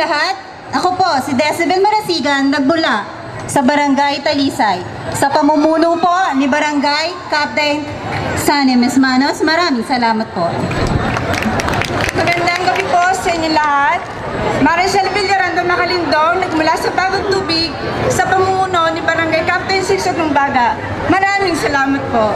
lahat, ako po si Decibel Marasigan, nagmula sa Barangay Talisay. Sa pamumuno po ni Barangay Captain Sunny Manos, maraming salamat po. Magandang gabi po sa inyo lahat. Maricel Villarando Makalindong, nagmula sa Bagong Tubig sa pamumuno ni Barangay Captain Sigsog ng Baga. Maraming salamat po.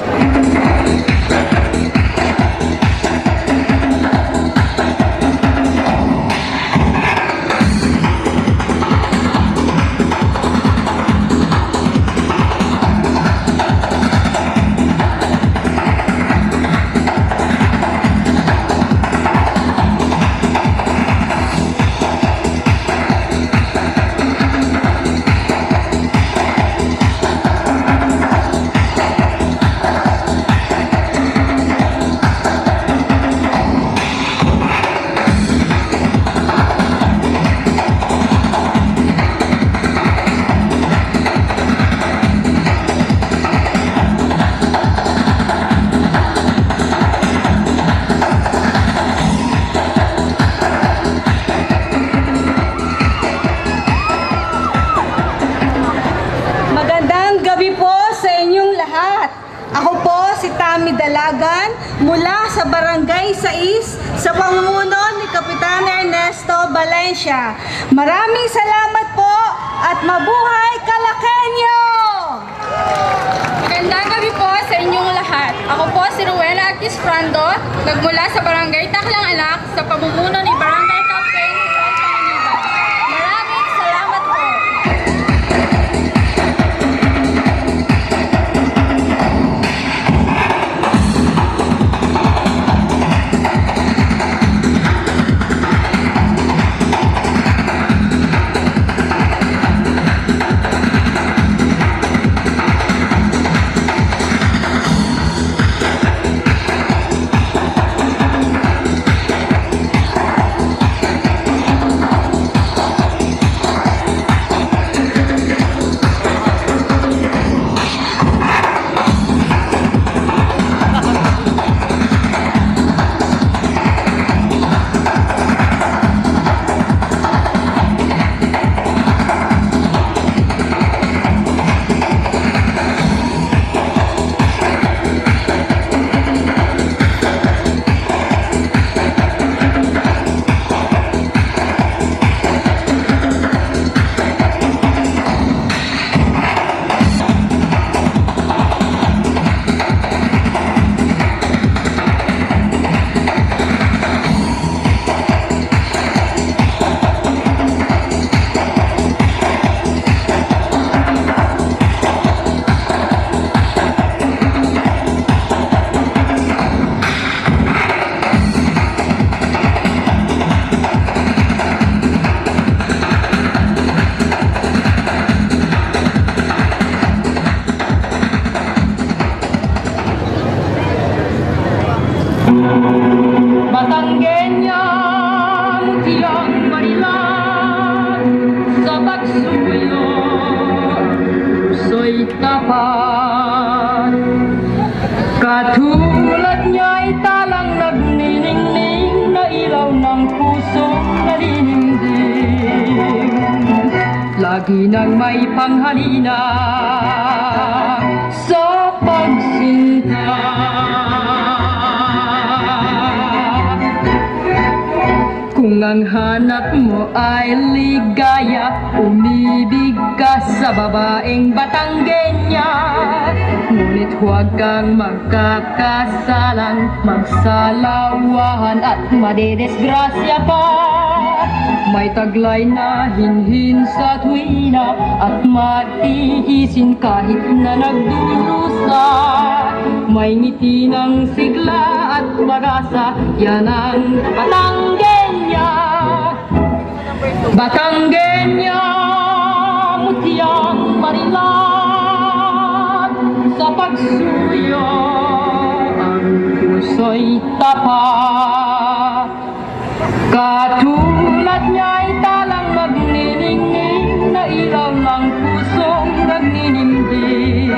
Ako po si Tammy Dalagan mula sa Barangay Sais sa pamumuno ni Kapitan Ernesto Valencia. Maraming salamat po at mabuhay Calaqueño! Magandang gabi po sa inyong lahat. Ako po si Rowena Actis Frando, nagmula sa Barangay Taklang Anak sa pamumuno ni Barangay Captain Juan Pangiliban. Maraming salamat po. Batangueña, mutiang marilan, sa pagsuyo, so'y tapat. Katulad niya'y talang nagniningning na ilaw ng pusong naninimdim. Lagi nang may panghalina sa pagsinta. Kung ang hanap mo ay ligaya, umibig ka sa babaeng Batangueña. Ngunit huwag kang magkakasalang magsalawahan at madedesgrasya pa. May taglay na hinhin sa tuwina at matiisin kahit na nagdurusa. May ngiti ng sigla at pag-asa, yan ang Batangueña. Batangueña, mutiang marilan, sa pagsuyo ang puso'y tapat. Katulad niya'y talang magniningning na ilaw ng pusong nagninimdim.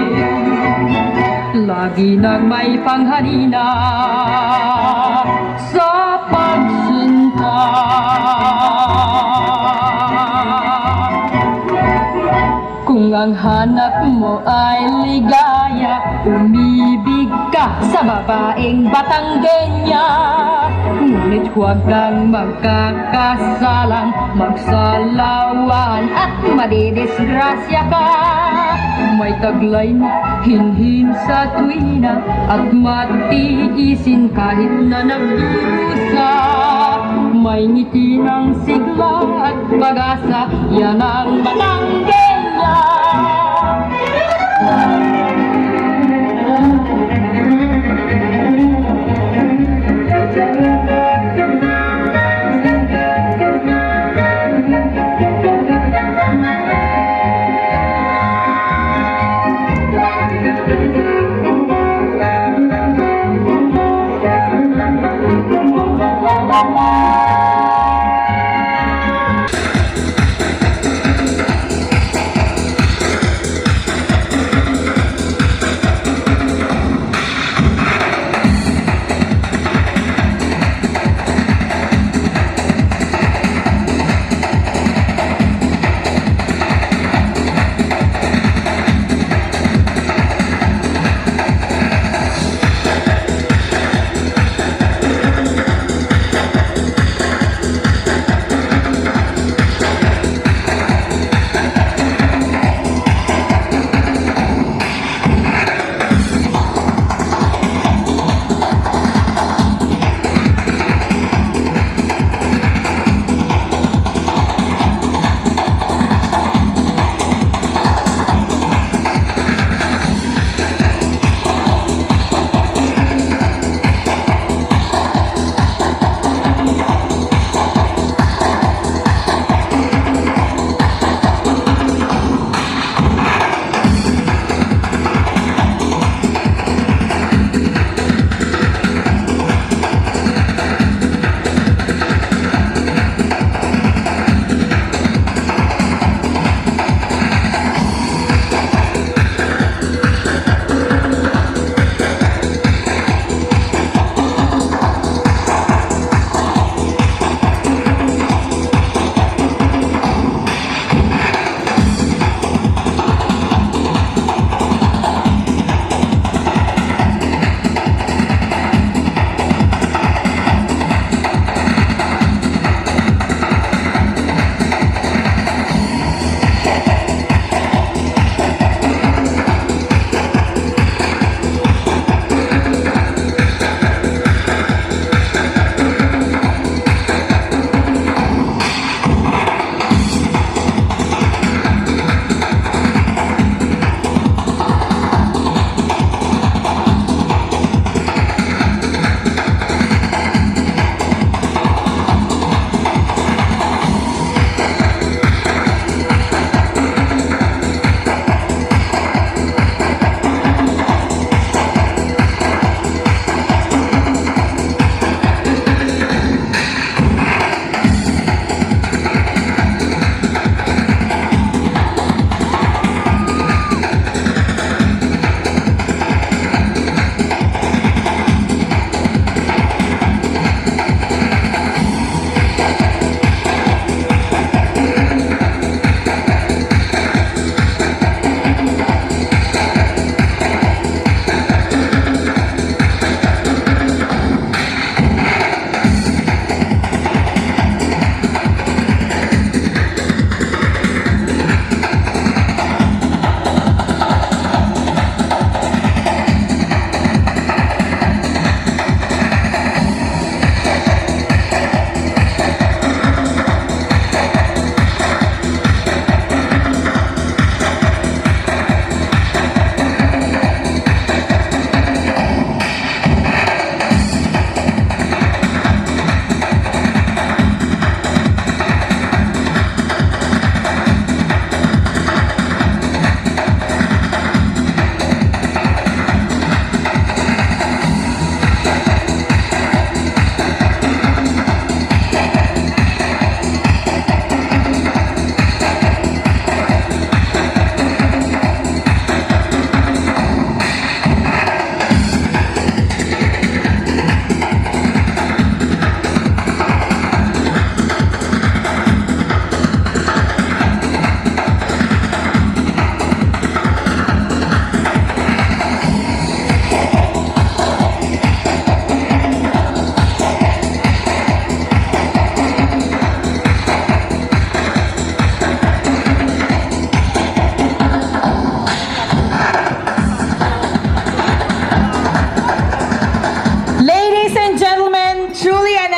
Lagi nang may panghalina sa pagsinta. ang hanap mo ay ligaya, umibig ka sa babaeng Batanggenya. Ngunit huwag kang magkakasalang magsalawan at madidisgrasya ka. May taglay na hinhin sa tuwina at matiisin kahit na nagdurusa. May ngiti ng sigla at pag-asa, yan ang Batanggenya.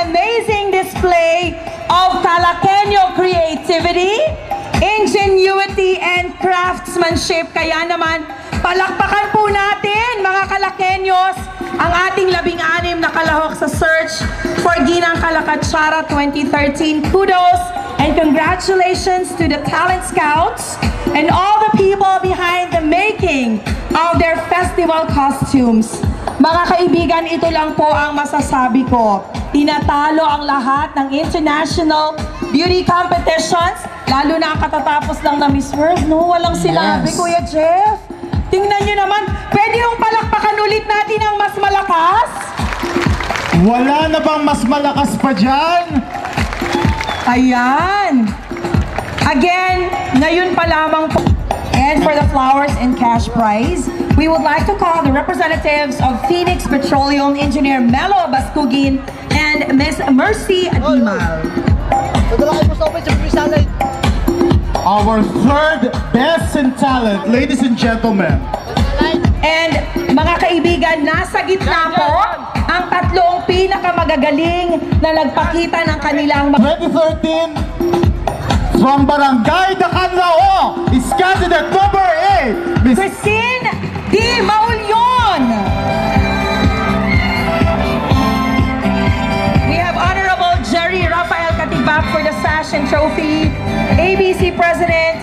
amazing display of Calaqueño creativity, ingenuity, and craftsmanship. Kaya naman, palakpakan po natin, mga Calaqueños, ang ating 16 na kalahok sa Search for Ginang Calacatsara 2013. Kudos and congratulations to the talent scouts and all the people behind the making of their festival costumes. Mga kaibigan, ito lang po ang masasabi ko. Tinatalo ang lahat ng international beauty competitions, lalo na ang katatapos lang na Miss World, no? Walang sinabi, Yes. Kuya Jeff. Tingnan nyo naman, pwede yung palakpakan ulit natin ang mas malakas? Wala na bang mas malakas pa dyan? Ayan. Again, ngayon pa lamang po. And for the flowers and cash prize, we would like to call the representatives of Phoenix Petroleum, Engineer Melo Bascugin and Miss Mercy Adimal. Our third best in talent, ladies and gentlemen. And mga kaibigan, nasa gitna po ang tatlong pinakamagagaling na nagpakita ng kanilang 2013, from Barangay Dacanlao is candidate number 8, Miss Christine D. Maulyon. We have Honorable Jerry Rafael Katibak for the sash and trophy, ABC President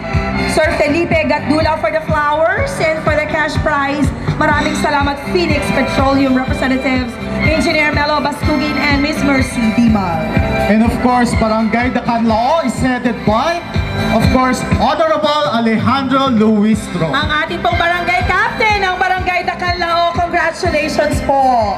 Sir Felipe Gatdula for the flowers, and for the cash prize, maraming salamat Phoenix Petroleum representatives, Engineer Melo Bascugin and Miss Mercy Dimal. And of course, Barangay Dacanlao is headed by, of course, Honorable Alejandro Luistro. Ang ating pong barangay captain ng Barangay Dacanlao, congratulations po.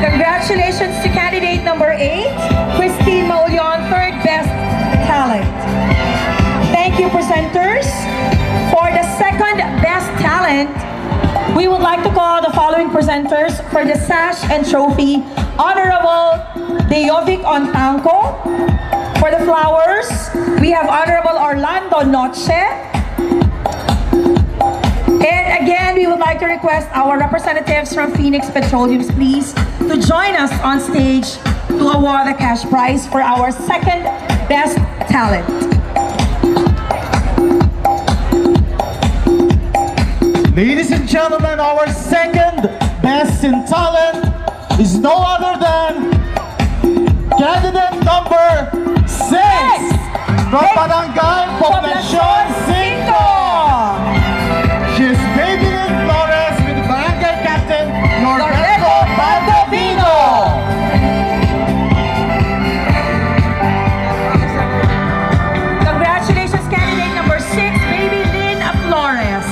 Congratulations to candidate number 8, Christine Maulyon, third best talent. Thank you, presenters. For the second best talent, we would like to call the following presenters for the sash and trophy. Honorable Dejovic Ontanco. For the flowers, we have Honorable Orlando Noche. And again, we would like to request our representatives from Phoenix Petroleum, please, to join us on stage to award the cash prize for our second best talent. Ladies and gentlemen, our second best in talent is no other than candidate number 6 from Barangay Poblacion 5. She is Babylin Flores with Barangay Captain Norberto Baldovino. Congratulations, candidate number 6, Baby Lynn Flores.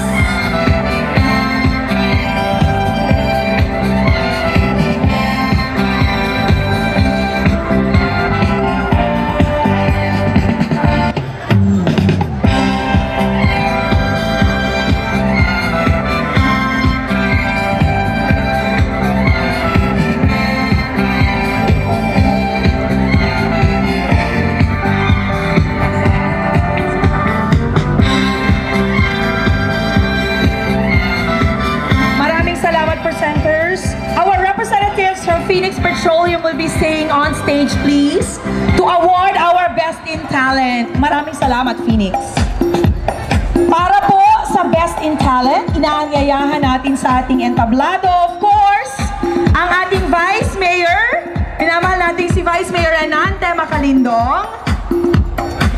Our representatives from Phoenix Petroleum will be staying on stage, please, to award our Best in Talent. Maraming salamat, Phoenix. Para po sa Best in Talent, inaanyayahan natin sa ating entablado, of course, ang ating Vice Mayor. Pinamahal natin si Vice Mayor Enante Macalindong.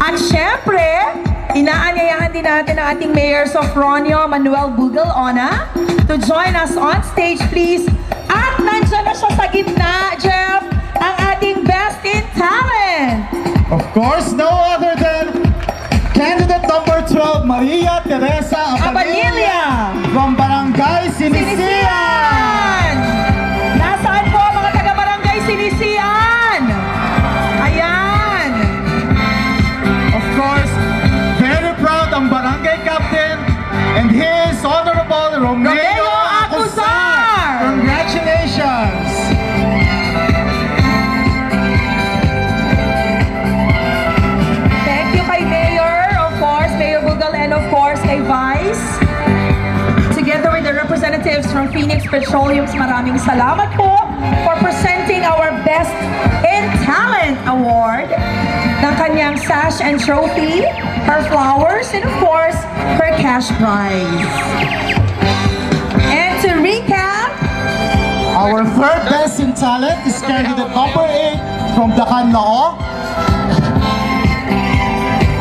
At syempre, inaanyayahan din natin ang ating Mayor Sofronio Manuel Bugal-Ona to join us on stage, please. At nandiyan na siya sa gitna, Jeff, ang ating Best in Talent. Of course, no other than candidate number 12, Maria Teresa Abanilia from Barangay Sinisian. Sinisian! Nasaan po mga taga-barangay Sinisian? Ayan! Of course, very proud ang Barangay Captain and his Honorable Romeo Acuzar. Congratulations! Thank you kay Mayor, of representatives from Phoenix Petroleum, maraming salamat po for presenting our Best in Talent Award ng kanyang sash and trophy, her flowers, and of course, her cash prize. And to recap, Our third Best in Talent is candidate number 8 from Dacan Lao.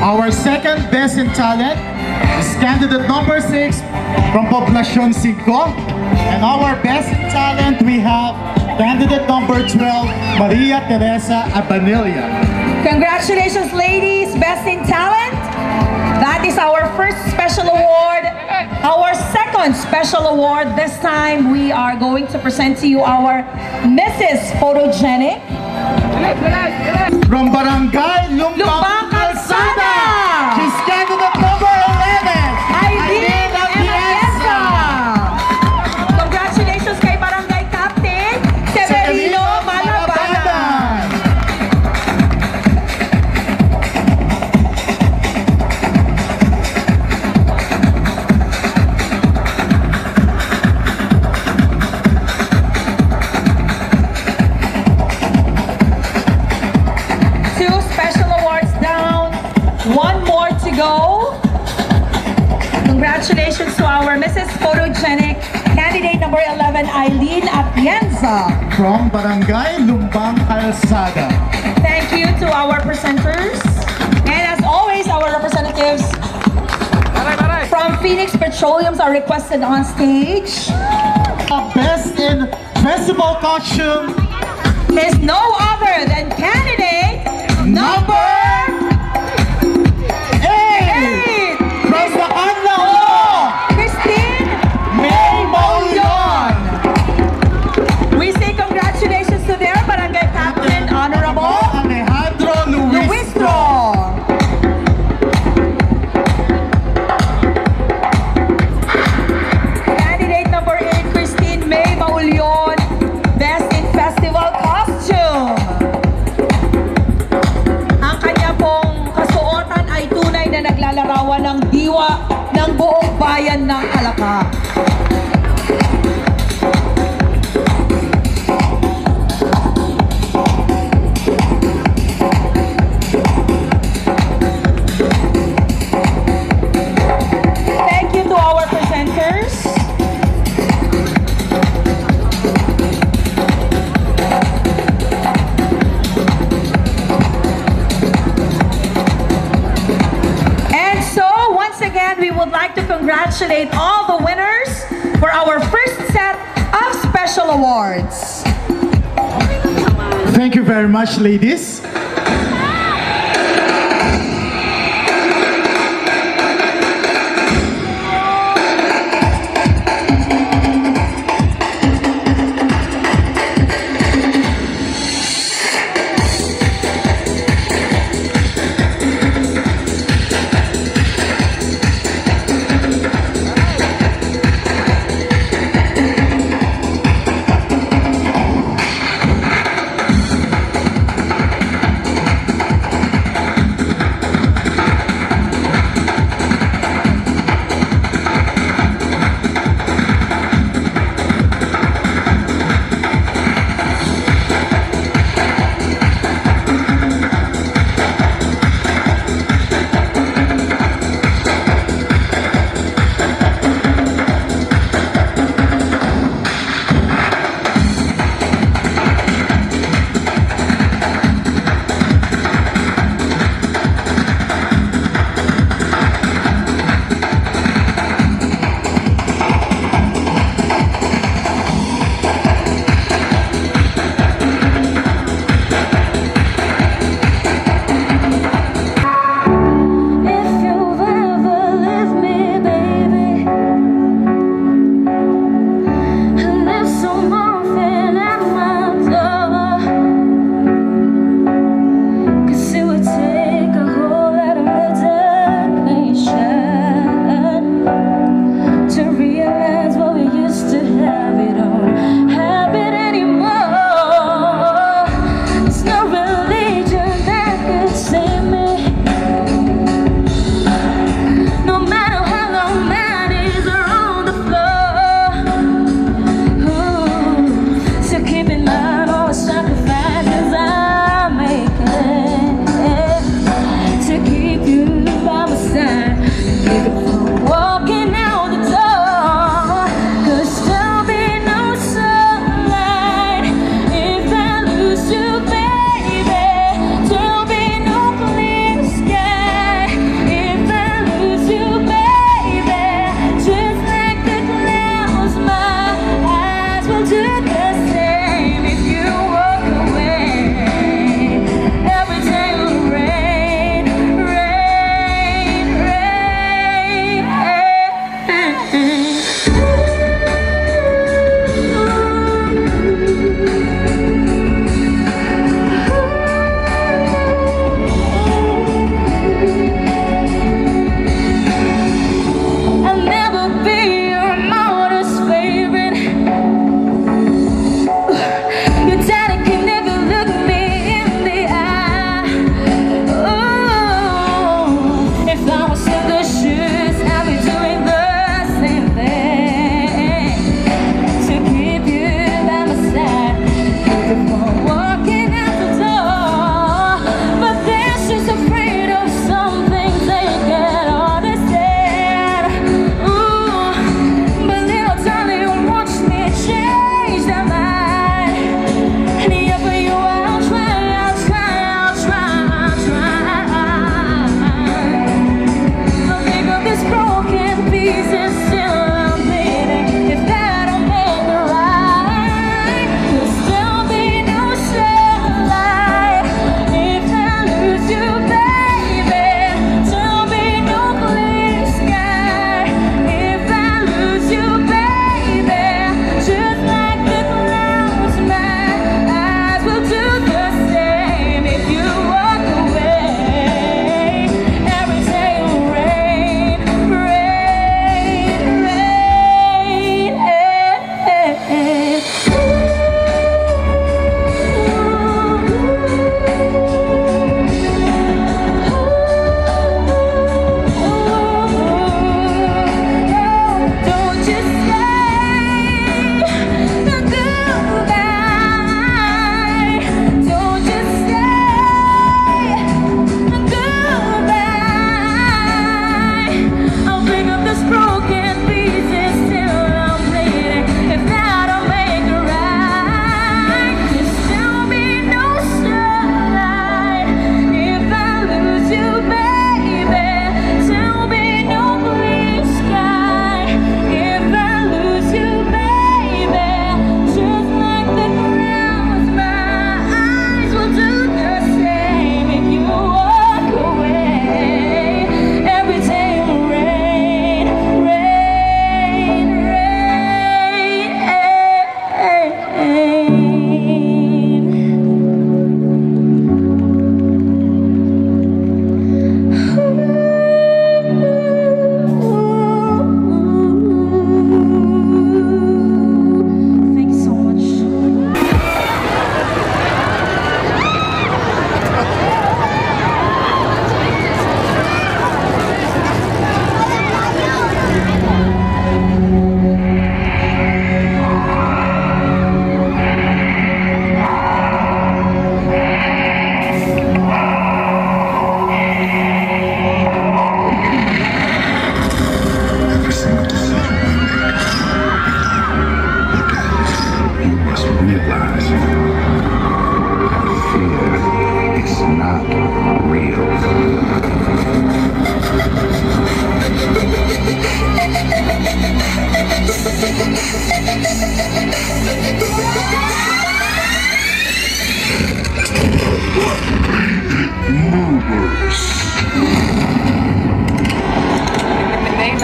Our second Best in Talent is candidate number 6 from Poblacion 5. And our Best in Talent, we have candidate number 12, Maria Teresa Abanilla. congratulations ladies, Best in Talent. That is our first special award. Our second special award, this time we are going to present to you our Mrs. Photogenic From Barangay Lumbang Calzada. She's candidate number 11, Aileen Atienza. Congratulations kay Barangay Captain Severino Malabanan. Two special awards down, one more to go. Congratulations to our Mrs. Photogenic, candidate number 11, Aileen Atienza. From Barangay Lumbang Calzada. Thank you to our presenters. And as always, our representatives from Phoenix Petroleum are requested on stage. Best in Festival Costume Is no other than candidate number 8, 8 from Dacan Lao, Christine May Maulion. We say congratulations to their barangay captain, Honorable Alejandro Luistro. Luistro. Candidate number 8, Christine May Maulion, Best in Festival Costume. Ang kanya pong kasuotan ay tunay na naglalarawan ng diwa ng buong bayan ng Alaka. Thank you to our presenters. And so, once again, we would like to congratulate all the winners for our first set of special awards. Thank you very much, ladies.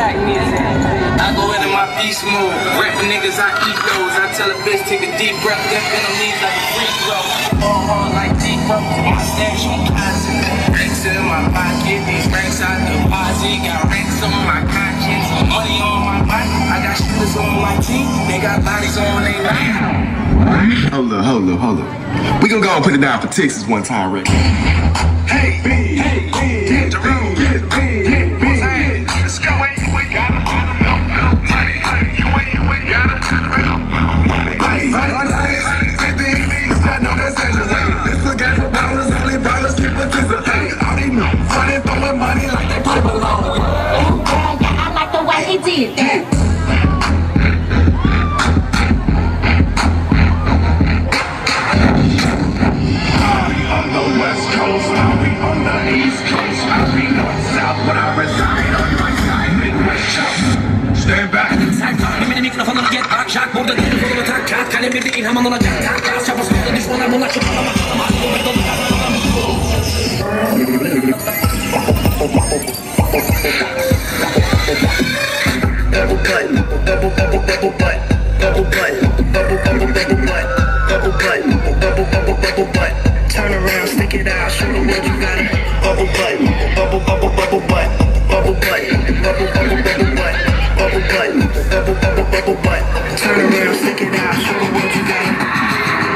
I go into my beast mode, rapping niggas, I eat those. I tell a bitch, take a deep breath, then gonna leave like a free throw. All hard like deep rope, my stash on constant. Racks in my pocket, these racks I deposit. Got racks on my conscience, money on my body. I got shooters on my team, they got bodies on they life. Hold up. We gonna go and put it down for Texas one time, Rick. Hey, Jerome, let's go. You gotta money. You ain't gotta money. This is a game for ballers, only ballers can participate. All they know, running throwing money like they play below. I like the way he did that. On the West Coast, I'll be on the East Coast. I'll be north, south, but I reside on my side, Midwest Coast. Stand back. Benim mikrofonunu get back, şark burada telefonunu tak, kağıt kalemi değil, hemen olacak, tak, tak, çabası oldu, düşmana bunlar çok alama, Bubble butt. Turn around, stick it out, show the world you got it. Bubble butt, bubble butt, bubble butt, bubble butt, bubble butt. Turn around, stick it out, show the world you got it.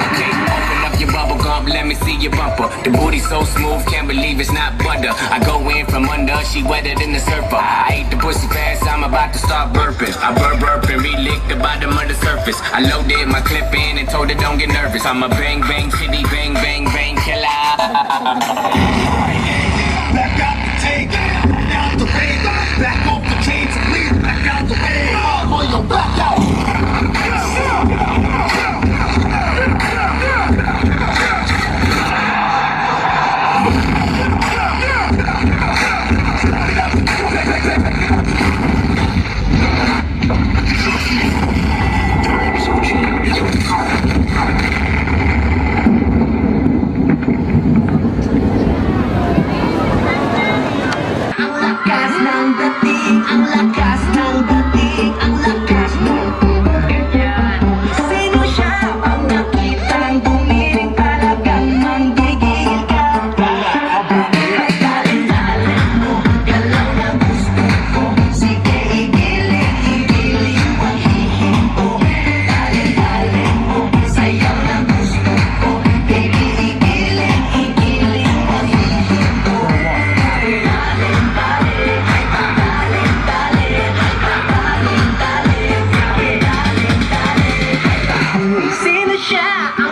Okay, open up your bubble gum, let me see your bumper. The booty so smooth, can't believe it's not butter. I go in from under, she wetter than the surfer. I ate the pussy fast, I'm about to start burping. I burp and re-lick the bottom of the surface. I loaded my clip in and told her don't get nervous. I'm a bang bang city, bang bang bang killer. Back out the tank, down the way, back off the chains, please, back out the way. On your back out.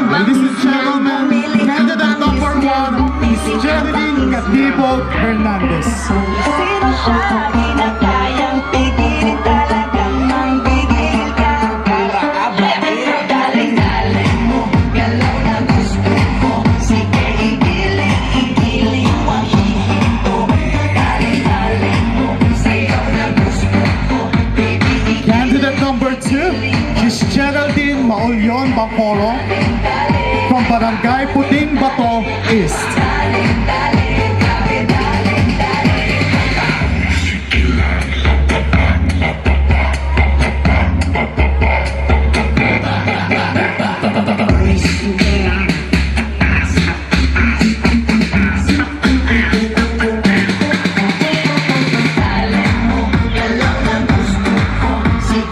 Ladies and gentlemen, candidate number 1 is Geraldine Catibo Hernandez. Sino siya? Di na kayang pigilin, talagang manggigil ka. Daling-daling mo, galaw na gusto ko. Sige, igiling mo ang hihinto. Daling-daling mo, sayaw na gusto ko. Baby, Candidate number 2 is Geraldine Maulyon Baporo from Barangay Puting Bato East.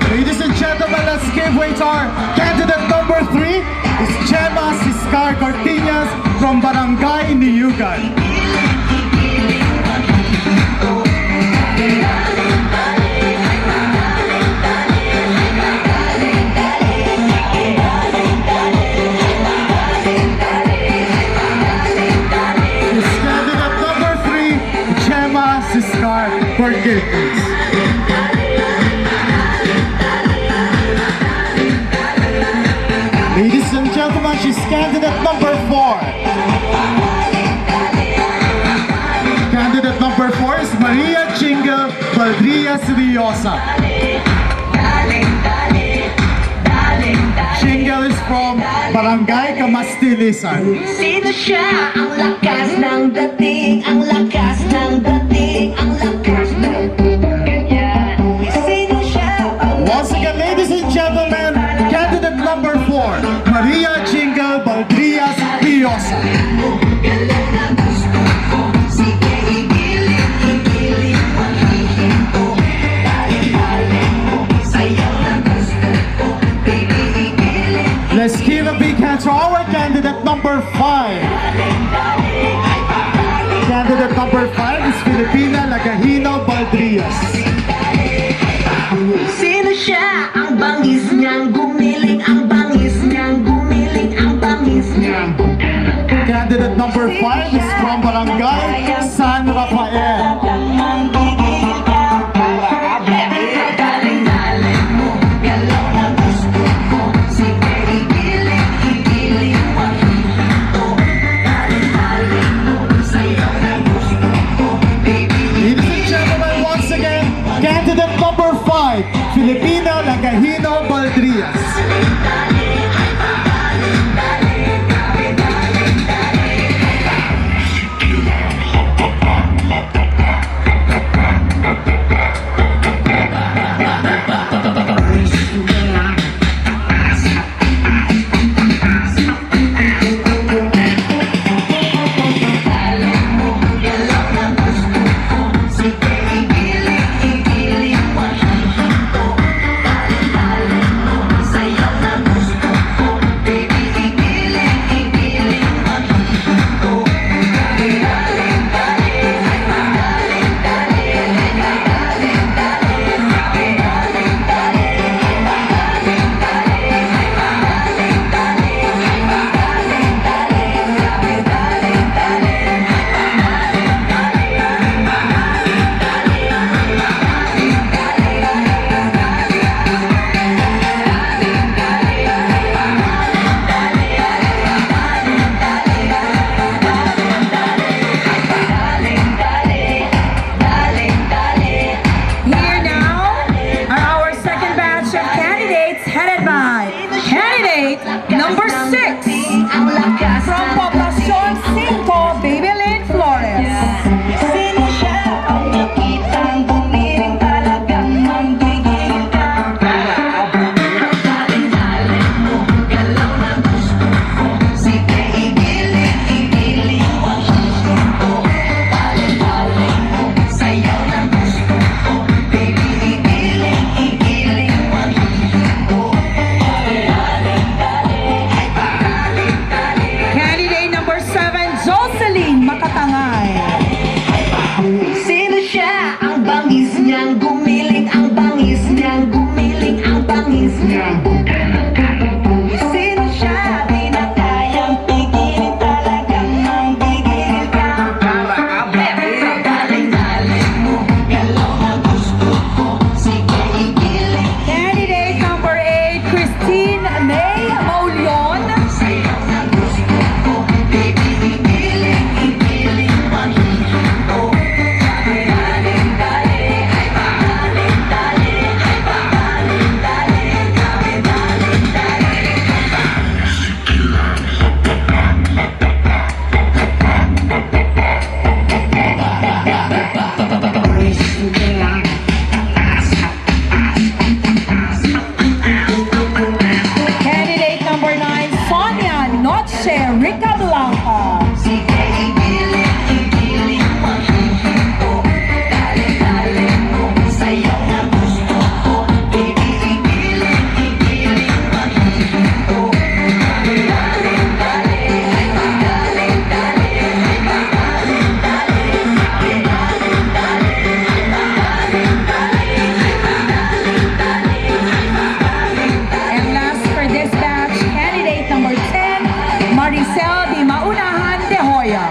Ladies and gentlemen, let's give way to our candidate number 3 is Chema Siscar Cortinas from Barangay Niyugan. Is candidate number 3, Chema Siscar Cortinas. Ladies and gentlemen, she's candidate number 4. Candidate number 4 is Maria Chinga Valdria Seriosa. Chinga is from Barangay Kamastilisan. sino siya? Ang lakas ng dating, ang lakas ng dating, ang lakas ng ganyan. candidate number 5. Candidate number 5 is Filipina Lagahino Baldrias. Sino siya? Ang bangis niyang gumiling, ang bangis niyang gumiling, ang bangis niyang. Candidate number 5 is from Barangay San Rafael. Candidate number 5, Filipina Lagahino Baldrias. Number 6, from Poblacion 5, Babylin Flores. Sino siya? Ang nakitang bumiling talagang manggigil ka. Daling-daling mo, galaw na gusto ko. Sige, igiling mo ang gusto ko. Daling-daling mo, sayaw na gusto ko. Baby, igiling mo ang gusto ko. Candidate number 7, Jocelyn Makatangay. Sino siya? Ang bangis niyang gumiling, ang bangis niyang gumiling, ang bangis niyang. Sino siya? Di na kayang pigilin, talagang manggigil ka. Daling-daling mo, galaw na gusto ko. Sige, igiling. Candidate number 8, Christine May Maulion. Sayaw na gusto ko. Baby, igiling mo ang gusto ko. Daling-daling, ay daling-daling, ay daling-daling, kami daling-daling. Candidate number 9, Sonia Noche Rica Blanca. Sige, igiling mo ang gusto ko. Daling-daling mo, sayaw na gusto ko. Baby, igiling mo ang gusto ko. Daling-daling, ay daling-daling, ay daling-daling, ay daling-daling, ay daling-daling, And last for this batch, candidate number 10, Maricel Di Maunahan de Hoya.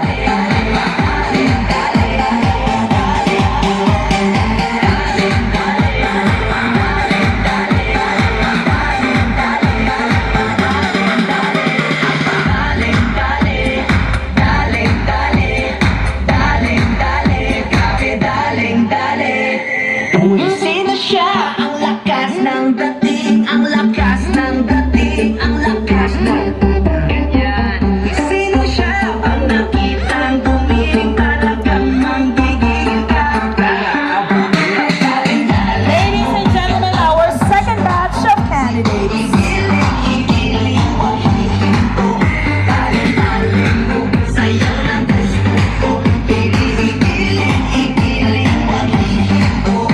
Sino siya? Ang lakas ng dating, ang lakas ng dating, ang lakas ng Sino siya? Ang nakitang gumiling, talagang manggigil ka. Ladies and gentlemen, our second batch of candidates. Igiling mo ang gusto ko. Daling-daling mo, sayaw na gusto ko. Baby, igiling mo ang gusto ko.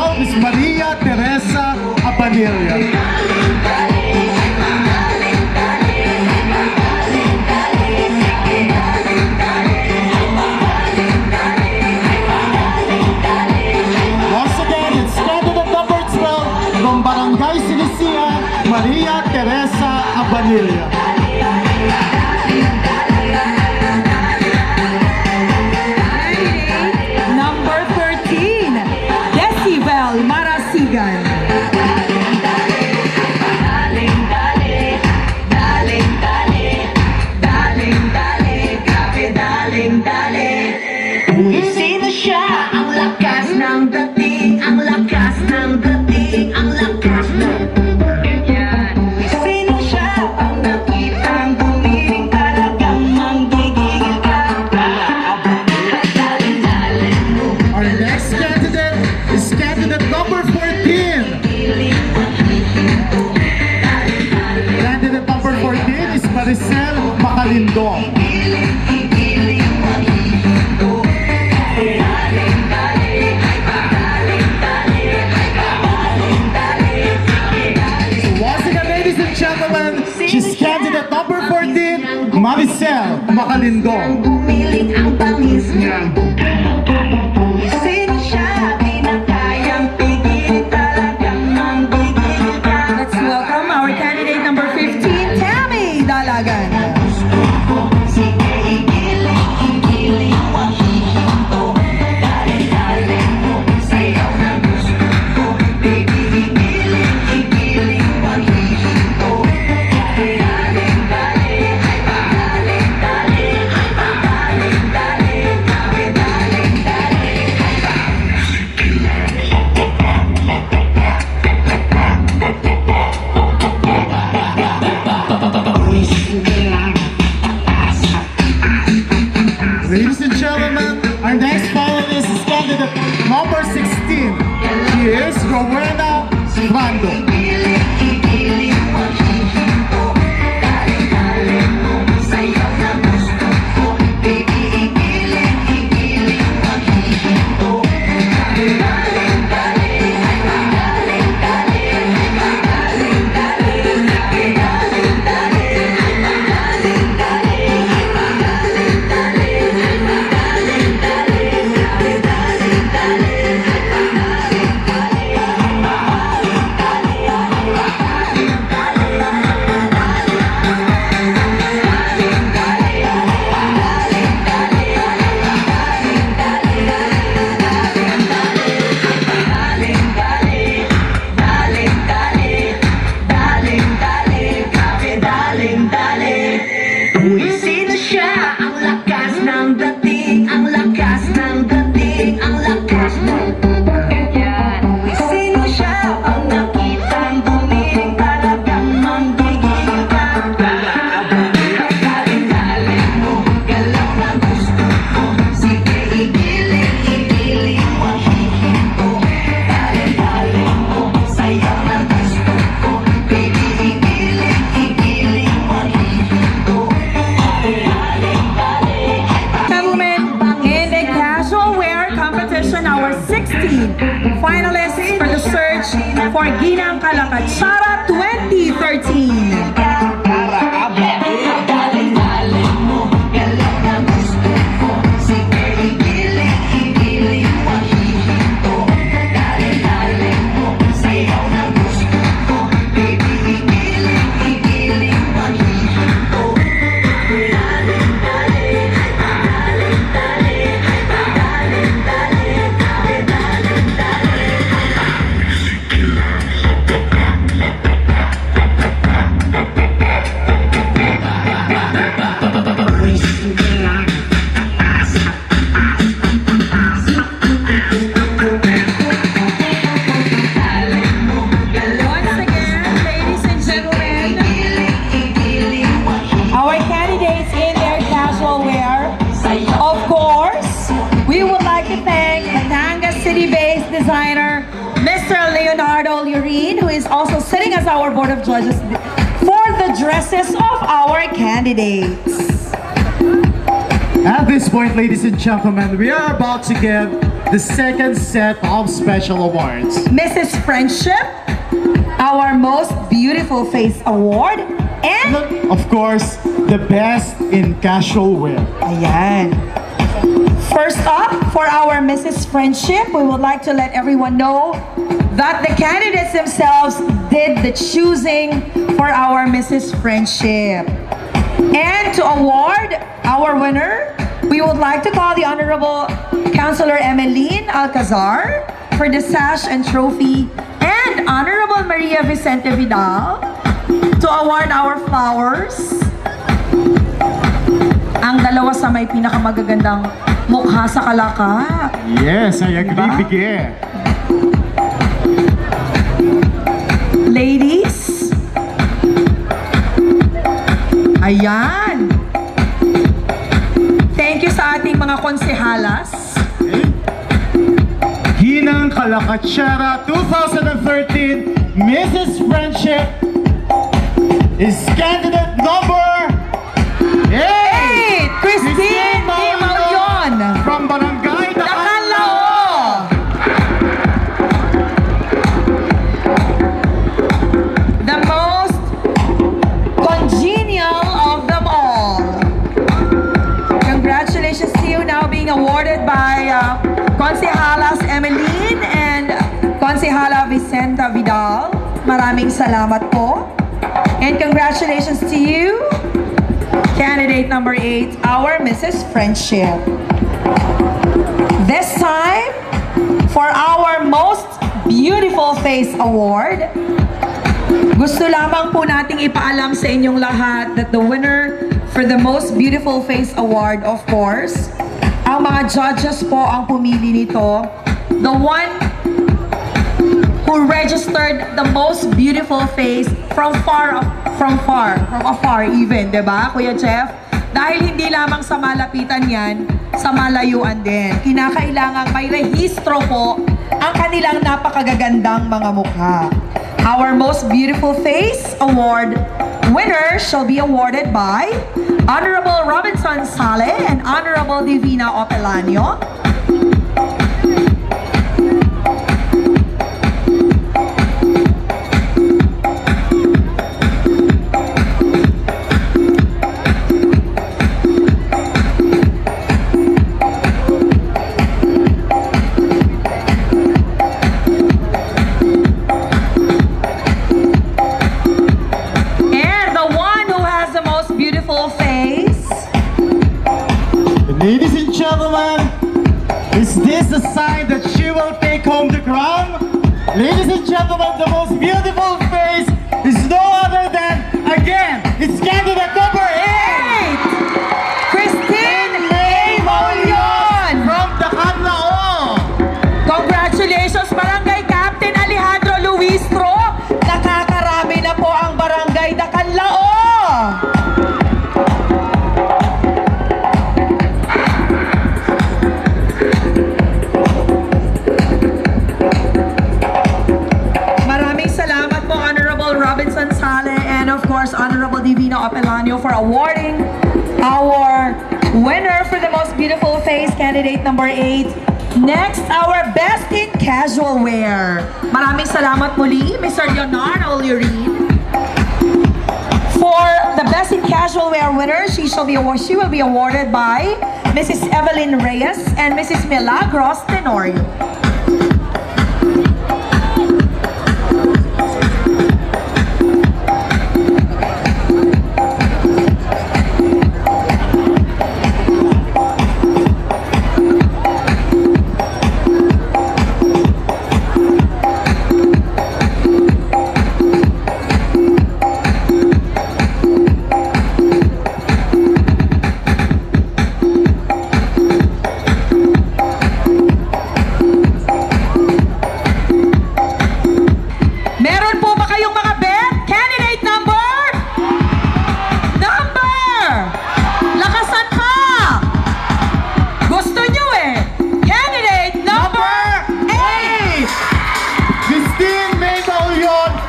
12, Miss Maria Teresa Abanilla. Once again, it's candidate number 12 from Barangay Silisia, Maria Teresa Abanilla. Number 13, Decibel Marasigan. Sino siya? Ang lakas ng dating, ang lakas ng dating, ang lakas ng Sino siya? Ang nakitang gumiling talagang manggigigil ka. Our next candidate is candidate number 14. Candidate number 14 is Maricel Macalindong. Once again, ladies and gentlemen, she's candidate number 14, Maricel Macalindong. Gumiling ang bangis niya. Sino siya? Di na kayang pigilin talagang manggigigil ka. Let's welcome our candidate number 15, Tammy Dalagan. Sige, igiling mo ang hihinto. Dali mo, sayaw na gusto ko. Baby, igiling mo ang hihinto. Ladies and gentlemen, our next finalist is candidate number 16. She is Rowena Brando. Sino siya? Ang lakas ng dating, ang lakas ng dating, ang lakas ng Sino siya? Ang nakitang gumiling talagang manggigil ka. Dali mo, galaw na gusto ko. Sige, igiling mo ang hihinto. Dali mo, sayaw na gusto ko. Baby, igiling mo ang hihinto. Gentlemen, in the casual wear competition, our 16 finalists for the search for Ginang Kalakatsara 2013. Once again, ladies and gentlemen, our candidates in their casual wear. Of course, we would like to thank Batangas City-based designer, Mr. Leonardo Lurin, who is also sitting as our Board of Judges for the dresses of our candidates. At this point, ladies and gentlemen, we are about to give the second set of special awards. Mrs. Friendship, our most beautiful face award, and Of course, the best in casual wear. ayan. First up, for our Mrs. Friendship, we would like to let everyone know that the candidates themselves did the choosing for our Mrs. Friendship. And to award our winner, we would like to call the Honorable Councilor Emeline Alcazar for the sash and trophy, and Honorable Maria Vicente Vidal to award our flowers. Ang dalawa sa may pinakamagagandang mukha sa Kalaka. Yes, I agree, Bigay. Ladies, ayan. Thank you sa ating mga konsehalas. Ginang Kalakachera 2013 Mrs. Friendship is candidate number 8! Christine Di Maulion from Barangay Dacanlao. The most congenial of them all. Congratulations to you, now being awarded by Concejalas Emeline and Concehala Vicenta Vidal. Maraming salamat po. And congratulations to you, candidate number 8, our Mrs. Friendship. This time, for our most beautiful face award, gusto lamang po nating ipaalam sa inyong lahat that the winner for the most beautiful face award, of course, ang mga judges po ang pumili nito. The one who registered the most beautiful face from afar even, diba, Kuya Jeff? Dahil hindi lamang sa malapitan yan, sa malayuan din. Kinakailangang may rehistro po ang kanilang napakagagandang mga mukha. Our most beautiful face award winner shall be awarded by Honorable Robinson Sale and Honorable Divina Opelanio. Ladies and gentlemen, is this a sign that she will take home the crown? Ladies and gentlemen, the most beautiful face is no other than, again, it's candidate number 8! Christine May Maulion from Dacanlao. Congratulations, Barangay Captain Alejandro Luistro. Nakakarami na po ang Barangay Dacanlao. Robinson Sale and of course Honorable Divina Opelanio for awarding our winner for the most beautiful face, candidate number 8. Next, our best in casual wear. Maraming salamat muli, Mr. Leonardo Olirin. For the best in casual wear winner, she will be awarded by Mrs. Evelyn Reyes and Mrs. Milagros Tenorio.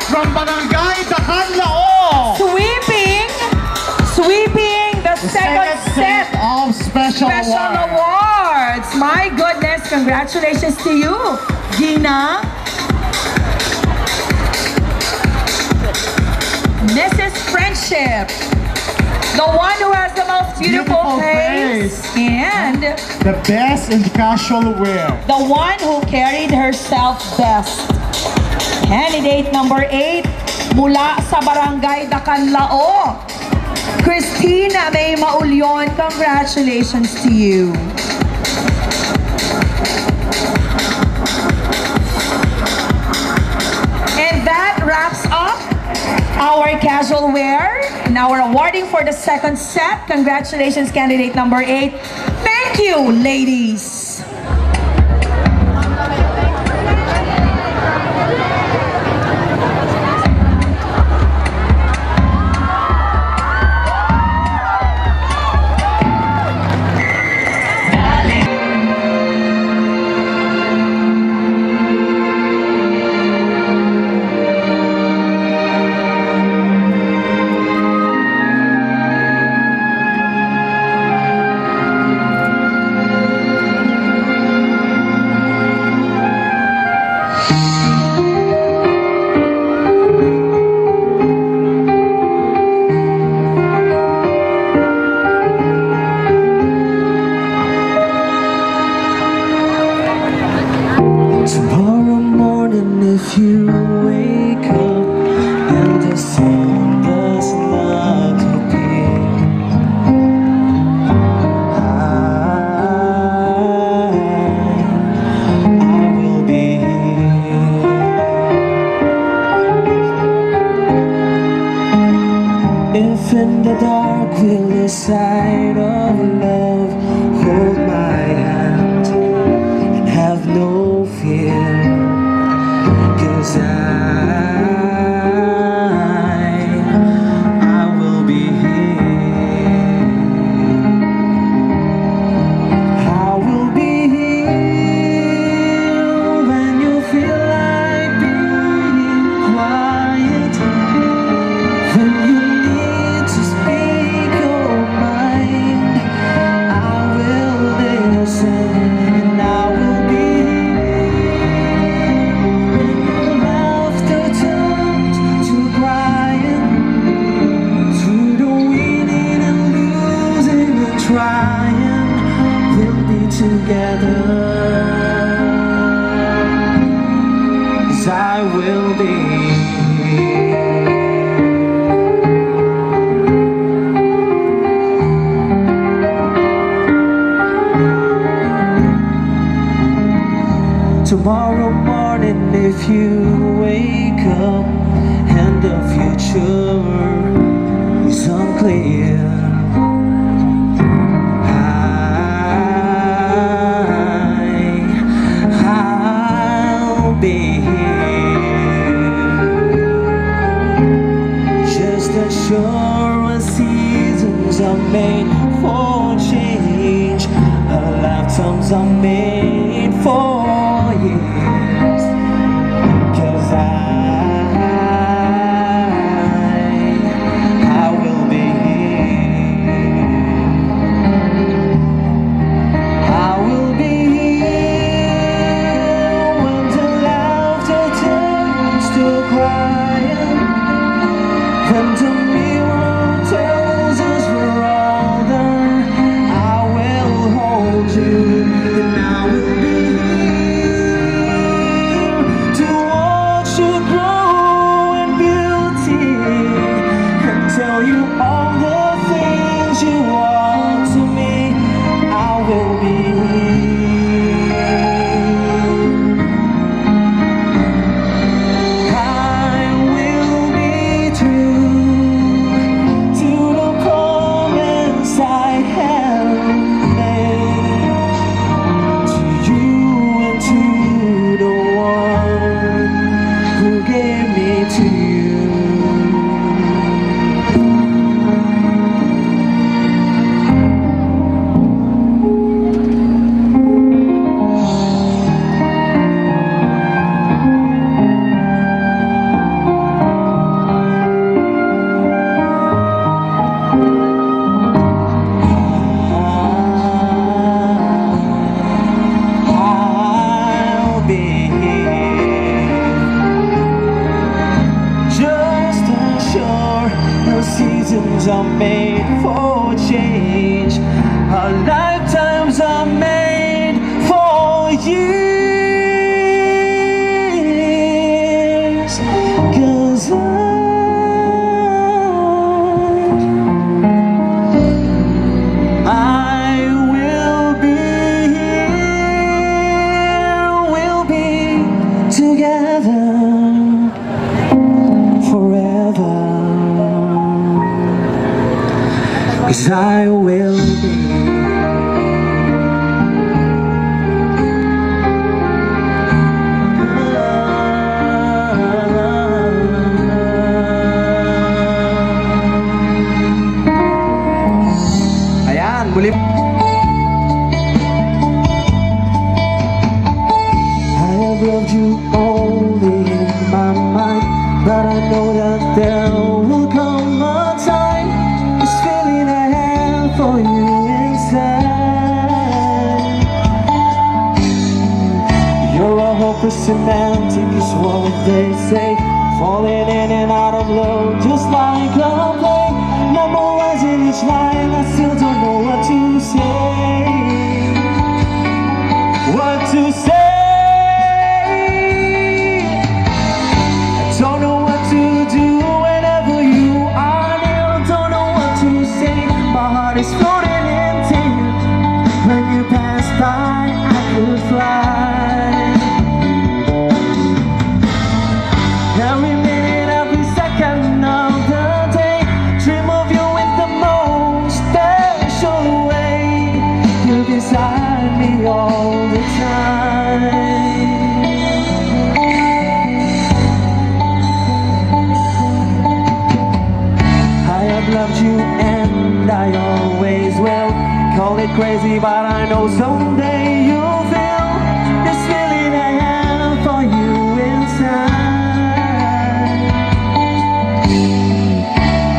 From Barangay Dacanlao. Sweeping the second set of special awards. My goodness, congratulations. Congratulations to you, Gina. Mrs. Friendship, the one who has the most beautiful face. And The best in casual wear. the one who carried herself best. Candidate number 8, mula sa Barangay Dacanlao, Christina May Maulyon, congratulations to you. And that wraps up our casual wear. Now we're awarding for the second set. Congratulations, candidate number 8. Thank you, ladies. Tomorrow morning, if you wake up and the sun does not appear, I will be here. If in the dark we'll decide of love, hold my hand and have no fear, 'cause I will be here. I will be here when you feel like being quiet, when you need to speak your mind. I will listen and I will be when your laughter turns to crying, through the winning and losing and trying, we'll be together, 'cause I will be. Tomorrow morning, if you wake up and the future is unclear, I'll be here. Just as sure as seasons are made for change, our lifetimes are made for years. 'Cause I will be here. I will be here when the laughter turns to crying, when the mirror tells us we're older. I will hold you and I will be here to watch you grow in beauty and tell you all the things you want to me. I will be here. I lifetimes are made for change. Our lifetimes are made for years. 'Cause I will be here, we'll be together forever. 'Cause I will be. Ayan, muli. I have loved you only in my mind, but I know that there will come a time, this feeling I have for you inside. You're a hopeless romantic is what they say, falling in and out of love just like a play, memorizing each line. I still don't know what to say. What to say? Don't know what to do whenever you are near. Don't know what to say. My heart is floating in tears. When you pass by, I could fly. Every minute, every second of the day, dream of you in the most special way. You're beside me all the time. Loved you and I always will. Call it crazy, but I know someday you'll feel this feeling I have for you inside.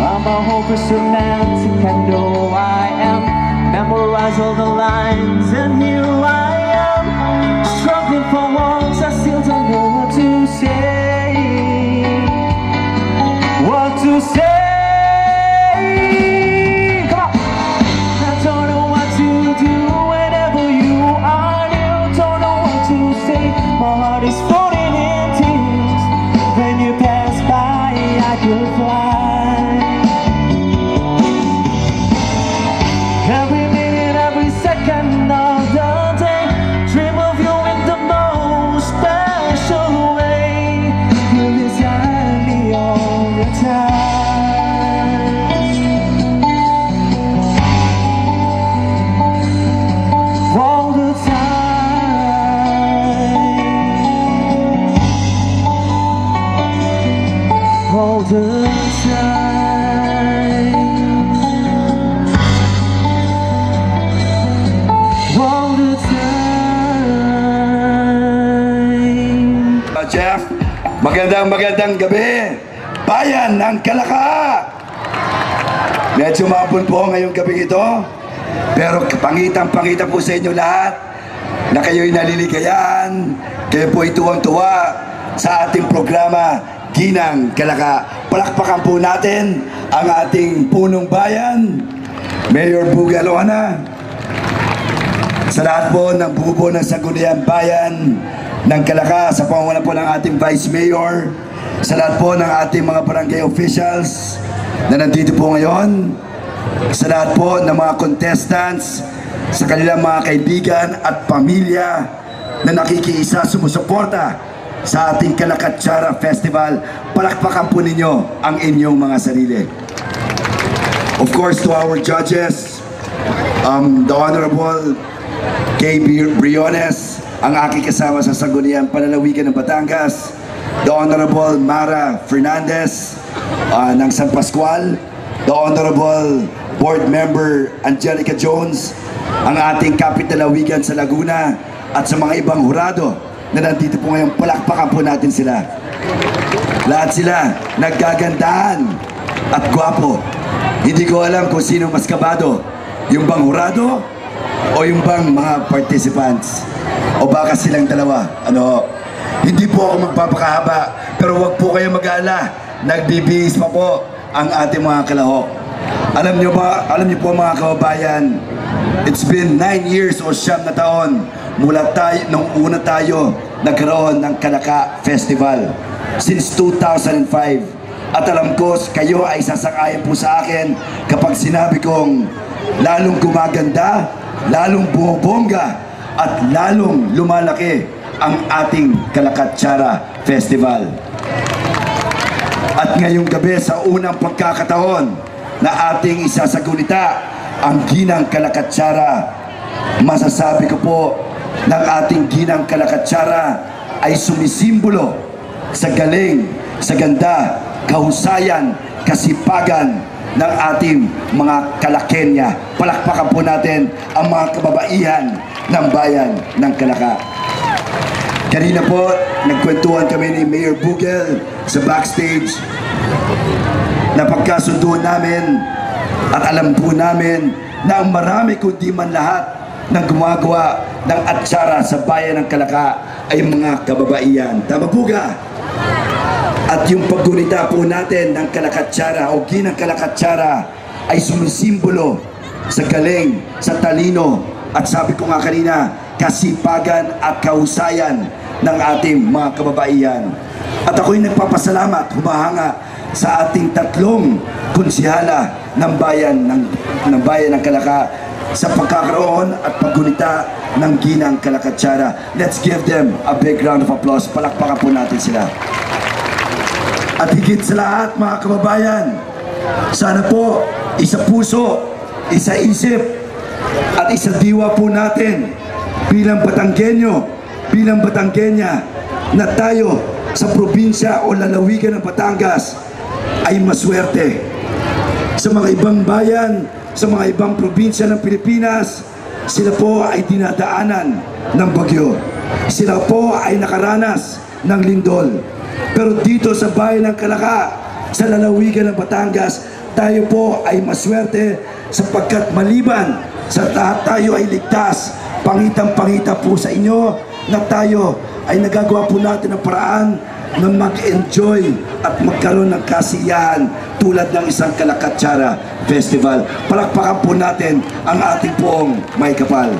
I'm a hopeless romantic, I know I am. Memorize all the lines and here I am, struggling for once. I still don't know what to say. What to say? My heart is floating in tears. When you pass by, I could fly. Every minute, every second of the day, dream of you in the most special way. You're beside me all the time. All the time. All the time, all the time. Jeff, magandang gabi, bayan ng Kalaka. Medyo mapon po ngayong gabi ito, pero pangitang-pangita po sa inyo lahat na kayo'y naliligayan, kayo po tuwang-tuwa sa ating programa Ginang Kalaka. Palakpakan po natin ang ating punong bayan, Mayor Buga Loana. Sa lahat po ng bubuo ng Sangguniang Bayan ng Kalaka, sa pamumuno po ng ating Vice Mayor, sa lahat po ng ating mga barangay officials na nandito po ngayon, sa lahat po ng mga contestants, sa kanilang mga kaibigan at pamilya na nakikiisa, sumusuporta sa ating Kalakatsara Festival, palakpakan po ninyo ang inyong mga sarili. Of course, to our judges, the Honorable Kay Briones, ang aking kasama sa Sangguniang Panlalawigan ng Batangas, the Honorable Mara Fernandez ng San Pascual, the Honorable Board Member Angelica Jones, ang ating Kapitalawigan sa Laguna, at sa mga ibang hurado na nandito po ngayon. Palakpakan po natin sila. Lahat sila naggagandahan at gwapo. Hindi ko alam kung sino mas kabado, yung bang hurado o yung bang mga participants, o baka silang dalawa. Hindi po ako magpapakahaba, pero wag po kayo mag-alala, nagbibihis pa po ang ating mga kalahok. Alam niyo po mga kababayan, it's been 9 years o 9 na taon mula nung una tayo nagkaroon ng Kalaka Festival since 2005. At alam ko kayo ay sasang-ayon po sa akin kapag sinabi kong lalong gumaganda, lalong bumubongga at lalong lumalaki ang ating Kalakatsara Festival. At ngayong gabi sa unang pagkakataon na ating isasagunita ang Ginang Kalakatsara, masasabi ko po ng ating Ginang Kalakatsara ay sumisimbolo sa galing, sa ganda, kahusayan, kasipagan ng ating mga Kalakenya. Palakpakan po natin ang mga kababaihan ng bayan ng Kalaka. Kanina po, nagkwentuhan kami ni Mayor Bugel sa backstage. Napagkasundo namin at alam po namin na ang marami kundi man lahat ng gumagawa ng atsara sa bayan ng Kalaka ay mga kababaihan. Tama po ka? At yung paggunita po natin ng Kalakatsara o Ginang Kalakatsara ay sumisimbolo sa galing, sa talino at sabi ko nga kanina, kasipagan at kahusayan ng ating mga kababaihan. At ako'y nagpapasalamat, humahanga sa ating 3 konsihala ng bayan ng Kalaka sa pagkakaroon at paggunita ng Ginang Kalakatsara. Let's give them a big round of applause. Palakpakan po natin sila. At higit sa lahat mga kababayan, sana po isa puso, isa isip at isa diwa po natin bilang Batanggenyo, bilang Batanggenya na tayo sa probinsya o lalawigan ng Batangas ay maswerte. Sa mga ibang bayan, sa mga ibang probinsya ng Pilipinas, sila po ay dinadaanan ng bagyo. Sila po ay nakaranas ng lindol. Pero dito sa bayan ng Kalaka, sa lalawigan ng Batangas, tayo po ay maswerte sapagkat maliban sa tayo ay ligtas, pangitang-pangita po sa inyo na tayo ay nagagawa po natin ng paraan na mag-enjoy at magkaroon ng kasiyahan tulad ng isang Kalakatsara Festival. Palakpakan po natin ang ating poong may kapal.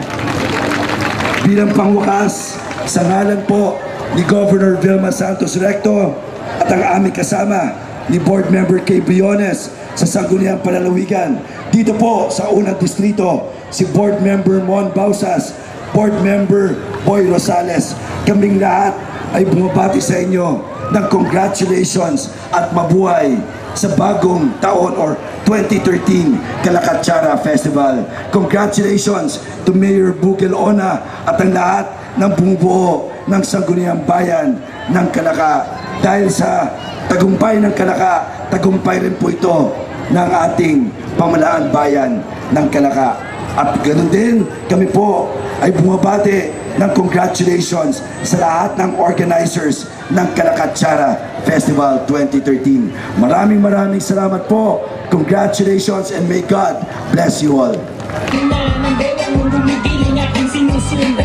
Bilang pangwakas, sa ngalan po ni Governor Vilma Santos Recto at ang aming kasama ni Board Member Kay Briones sa Sangguniang Palalawigan. Dito po sa unang distrito, si Board Member Mon Bausas, Board Member Boy Rosales. Kaming lahat ay bumabati sa inyo ng congratulations at mabuhay sa bagong taon or 2013 Kalakatsara Festival. Congratulations to Mayor Bugel Ona at ang lahat ng bumubuo ng Sangguniang Bayan ng Kalaka. Dahil sa tagumpay ng Kalaka, tagumpay rin po ito ng ating pamalaan bayan ng Kalaka. At ganoon din, kami po ay bumabati ng congratulations sa lahat ng organizers ng Kalakatsara Festival 2013. Maraming salamat po. Congratulations and may God bless you all.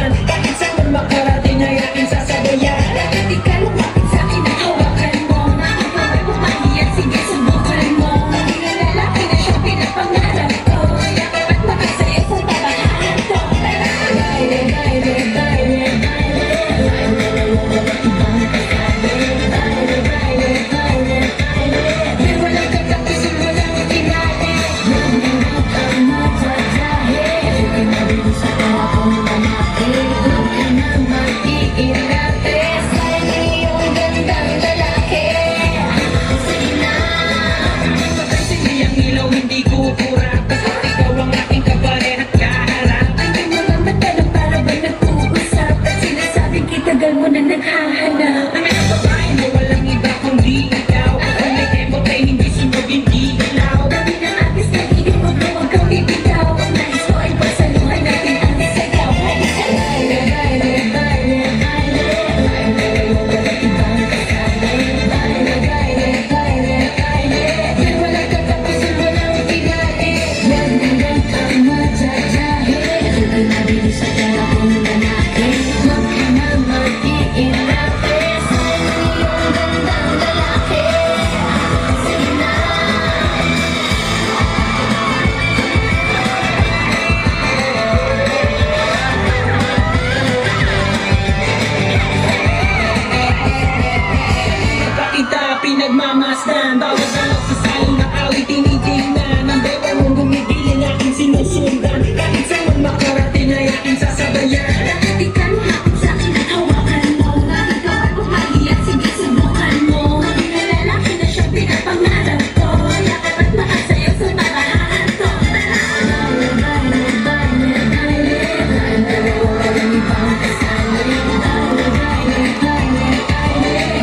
Kahit saan makarating ay aking sasabayan. Ikaw lumapit sa akin at hawakan mo. Ikaw ay pumahiyan, sige subukan mo. Hindi na lalaki na siya pinapangarap ko. Yakap at makasaya sa tabahan ko. Baile, baile, baile, baile. Ibang kasali. Baile, baile, baile, baile. May walang kakapisun, walang kinali. Yung hirap ang matatahe. Sige na rin sa pinagmamasdan. Bawat alok sa salong na awit tinitingnan. Ang bewa mong gumigilin aking sinusundan. Kahit saan man makarating ay aking sasabayan. Bakit ikaw lumapit sa'kin at hawakan mo? Bakit ikaw ay pumahiya? Sige, subukan mo. Maging lalaki na siyang pinapangarap ko. Yakap at makasayaw sa tabahan ko.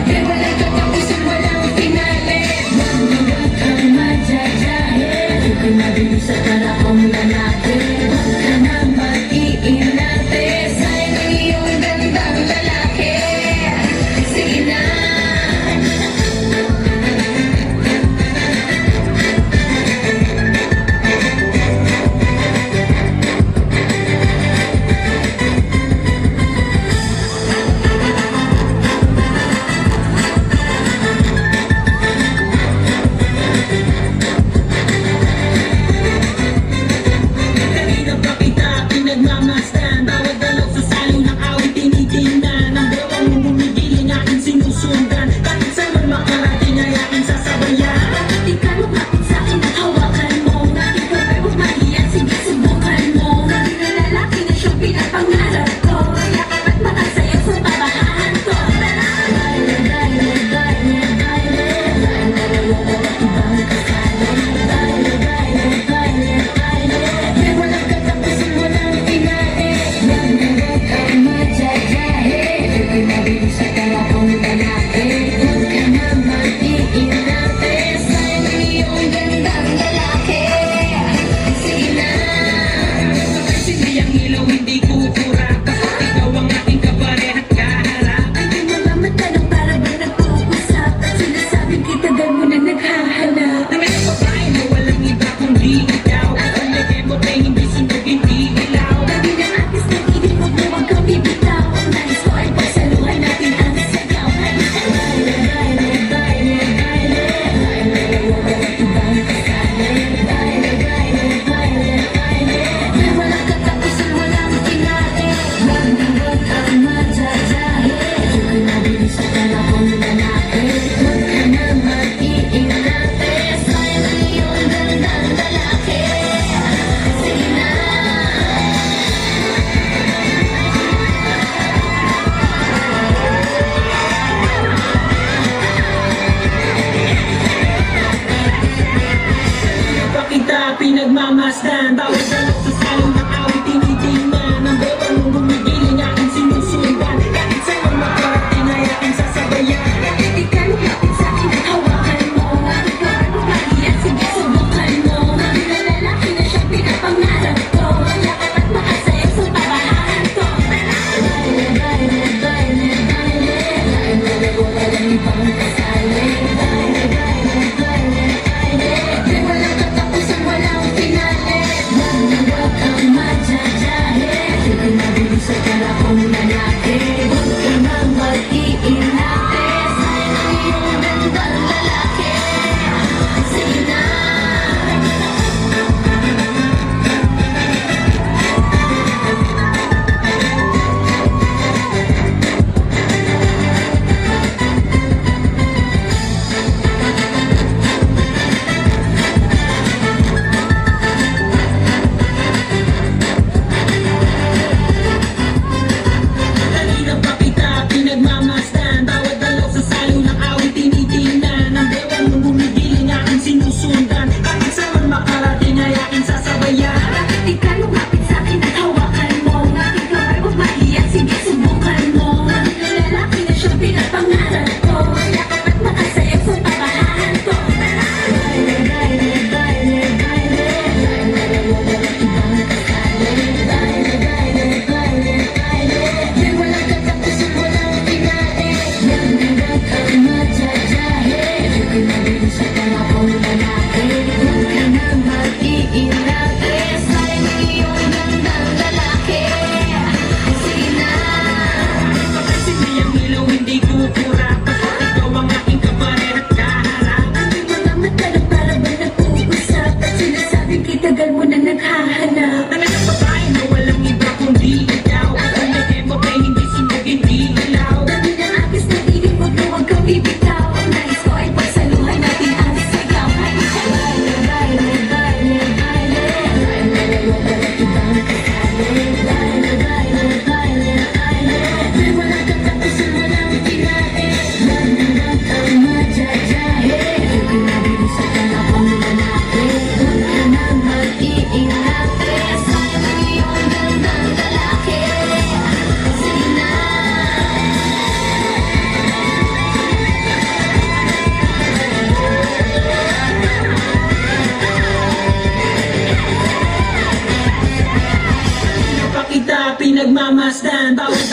Kaya walang katapusan, walang finale. Huwag kang madyajahe. Huwag kang mabilis sa tarakong lalaki. Huwag ka na mag-iinate. Sayang ang iyong gandang lalaki. Sige na. Kanina pa kita pinagmamasdan. Bawat alok sa salong na awit tinitingnan. Ang bewa mong gumigilin aking sinusundan. Kahit saan man makarating ay aking sasabayan. Bakit ikaw lumapit sa'kin at hawakan mo? Bakit ikaw ay pumahiya? Sige, subukan mo. Maging lalaki na siyang pinapangarap ko. Yakap at makasayaw sa tabahan ko. Kaya walang katapusan, walang finale. Huwag kang madyajahe. Huwag kang mabilis sa tarakong lalaki. Huwag ka na mag-iinate. Sayang ang iyong gandang lalaki. Sige na. Hindi ang ilaw, hindi kukura. Kapag ikaw ang aking kapareha at kaharap. Ang mga mata ng para bang nag-uusap. At sinasabing kitagal mo na naghahanap. Na may babae na walang iba kundi ikaw. Ang nag-emot ay hindi sunog, hindi ilaw. Lagi ng atis ng ibig mo, huwag kang bibitaw. Ang nais ko ay pagsaluhan natin ang sayaw. Kaya walang katapusan, walang finale. Huwag kang madyajahe. Huwag ka na bilis sa tarakong lalaki. Huwag ka na mag-iinate. Sayang ang iyong gandang lalaki. Sige na. Pa kita pinagmamasdan. Bawat alok sa salong na awit tinitingnan. Ang bewa mong gumigilin aking sinusundan. Kahit saan man makarating ay aking sasabayan. Bakit ikaw lumapit sa'kin at hawakan mo? Bakit ikaw ay pumahiya? Sige, subukan mo. Maging lalaki na siyang pinapangarap ko. Yakap at makasayaw sa tabahan ko. Kaya walang katapusan, walang finale. Huwag kang madyajahe. Huwag kang mabilis sa tarakong lalaki. Huwag ka na mag-iinate. Sayang ang iyong gandang lalaki. Sige na. Kanina pa kita pinagmamasdan. Bawat alok sa salong na awit tinitingnan. Ang bewa mong gumigilin aking sinusundan. Kahit saan man makarating ay aking sasabayan. Bakit ikaw lumapit sa'kin at hawakan mo? Bakit ikaw ay pumahiya? Sige, subukan mo. Maging lalaki na siyang pinapangarap ko. Yakap at makasayaw sa tabahan ko. Kaya walang katapusan, walang finale. Huwag kang madyajahe. Huwag ka na bilis sa tarakong lalaki. Huwag ka na mag-iinate. Sayang ang iyong gandang lalaki. Sige na. Hindi ang ilaw, hindi kukura. Kapag ikaw ang aking kapareha at kaharap. Ang mga mata ng para bang nag-uusap. At sinasabing kitagal mo na naghahanap. Na may babae na walang iba kundi ikaw. Ang nag-emot ay hindi sunog, hindi ilaw. Lagi ng atis ng ibig mo, huwag kang bibitaw. Ang nais ko ay stand. I was